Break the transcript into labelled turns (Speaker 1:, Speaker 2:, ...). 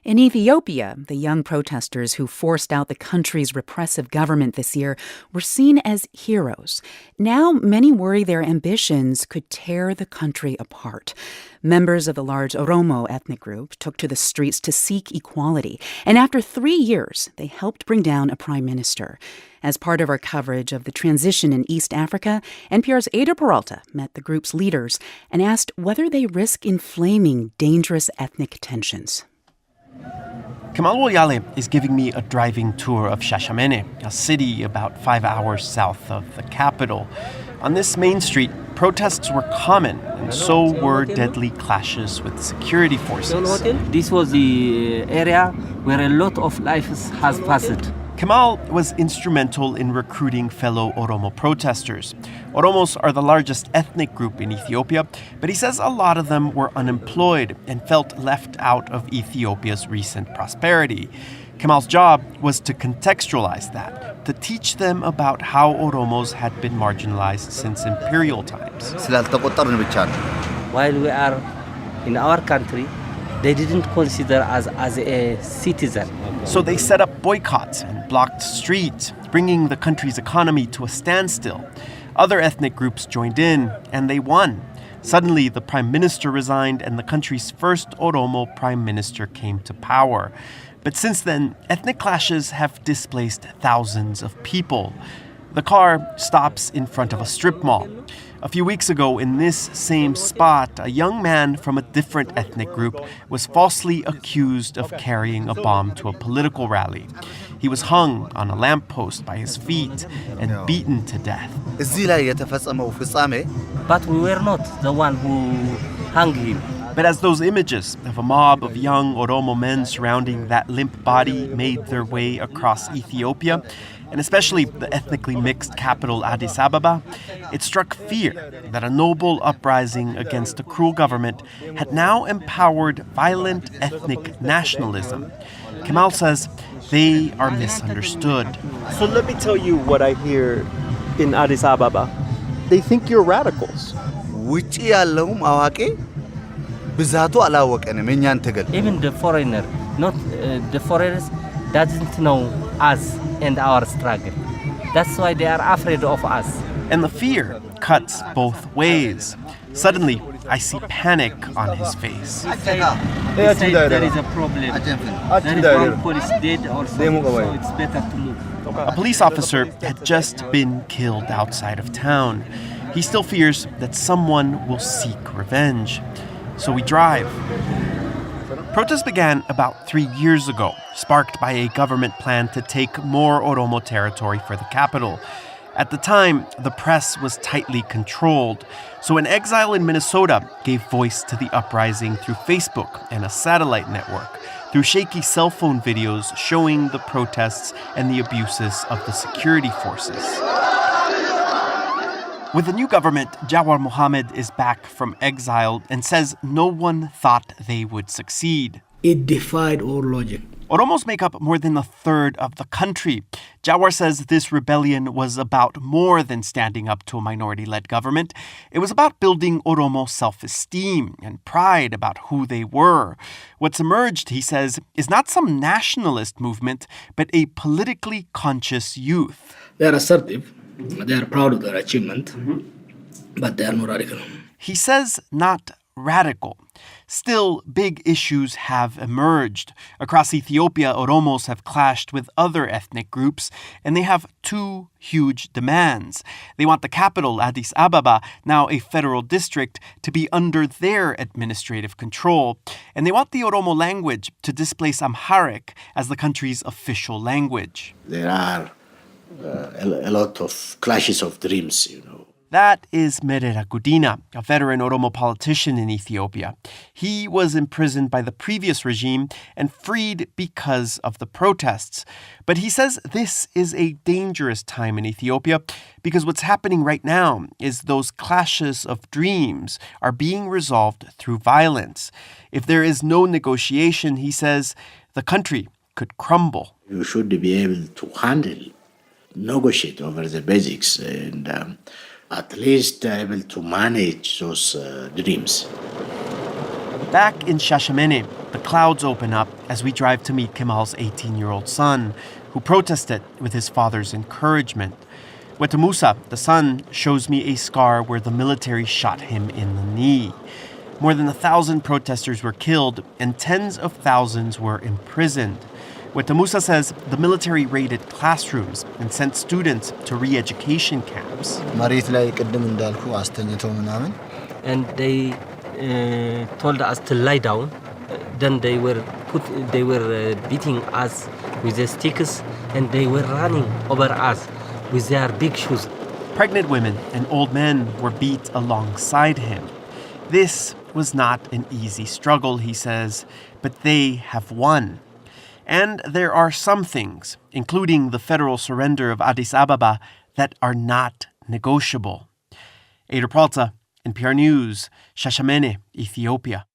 Speaker 1: In Ethiopia, the young protesters who forced out the country's repressive government this year were seen as heroes. Now, many worry their ambitions could tear the country apart. Members of the large Oromo ethnic group took to the streets to seek equality, and after 3 years, they helped bring down a prime minister. As part of our coverage of the transition in East Africa, NPR's Ada Peralta met the group's leaders and asked whether they risk inflaming dangerous ethnic tensions.
Speaker 2: Kamal Woyale is giving me a driving tour of Shashamene, a city about 5 hours south of the capital. On this main street, protests were common, and so were deadly clashes with security forces.
Speaker 3: This was the area where a lot of lives has passed.
Speaker 2: Kamal was instrumental in recruiting fellow Oromo protesters. Oromos are the largest ethnic group in Ethiopia, but he says a lot of them were unemployed and felt left out of Ethiopia's recent prosperity. Kamal's job was to contextualize that, to teach them about how Oromos had been marginalized since imperial times.
Speaker 3: While we are in our country, they didn't consider us as a citizen.
Speaker 2: So they set up boycotts and blocked streets, bringing the country's economy to a standstill. Other ethnic groups joined in, and they won. Suddenly, the prime minister resigned, and the country's first Oromo prime minister came to power. But since then, ethnic clashes have displaced thousands of people. The car stops in front of a strip mall. A few weeks ago, in this same spot, a young man from a different ethnic group was falsely accused of carrying a bomb to a political rally. He was hung on a lamppost by his feet and beaten to death.
Speaker 3: But we were not the one who hung him.
Speaker 2: But as those images of a mob of young Oromo men surrounding that limp body made their way across Ethiopia, and especially the ethnically mixed capital Addis Ababa, it struck fear that a noble uprising against a cruel government had now empowered violent ethnic nationalism. Kamal says they are misunderstood.
Speaker 4: So let me tell you what I hear in Addis Ababa. They think you're radicals.
Speaker 3: Even the foreigner, not the foreigners, doesn't know us and our struggle. That's why they are afraid of us.
Speaker 2: And the fear cuts both ways. Suddenly, I see panic on his face.
Speaker 3: He said there is a problem. There is one police dead also, so it's better to move.
Speaker 2: A police officer had just been killed outside of town. He still fears that someone will seek revenge. So we drive. Protests began about 3 years ago, sparked by a government plan to take more Oromo territory for the capital. At the time, the press was tightly controlled, so an exile in Minnesota gave voice to the uprising through Facebook and a satellite network, through shaky cell phone videos showing the protests and the abuses of the security forces. With the new government, Jawar Mohammed is back from exile and says no one thought they would succeed.
Speaker 5: It defied all logic.
Speaker 2: Oromos make up more than a third of the country. Jawar says this rebellion was about more than standing up to a minority-led government. It was about building Oromo self-esteem and pride about who they were. What's emerged, he says, is not some nationalist movement, but a politically conscious youth.
Speaker 5: They are assertive. They are proud of their achievement, but they are not radical.
Speaker 2: He says not radical. Still, big issues have emerged. Across Ethiopia, Oromos have clashed with other ethnic groups, and they have two huge demands. They want the capital, Addis Ababa, now a federal district, to be under their administrative control. And they want the Oromo language to displace Amharic as the country's official language.
Speaker 6: There are a lot of clashes of dreams,
Speaker 2: That is Merera Gudina, a veteran Oromo politician in Ethiopia. He was imprisoned by the previous regime and freed because of the protests. But he says this is a dangerous time in Ethiopia because what's happening right now is those clashes of dreams are being resolved through violence. If there is no negotiation, he says, the country could crumble.
Speaker 6: You should be able to negotiate over the basics and at least able to manage those dreams.
Speaker 2: Back in Shashamene, The clouds open up as we drive to meet Kemal's 18-year-old son, who protested with his father's encouragement. Wetamusa, the son, shows me a scar where the military shot him in the knee. More than 1,000 protesters were killed and tens of thousands were imprisoned. Wetamusa says the military raided classrooms and sent students to re-education camps.
Speaker 3: And they told us to lie down. Then they were beating us with the sticks, and they were running over us with their big shoes.
Speaker 2: Pregnant women and old men were beat alongside him. This was not an easy struggle, he says, but they have won. And there are some things, including the federal surrender of Addis Ababa, that are not negotiable. Eider Peralta, NPR News, Shashamene, Ethiopia.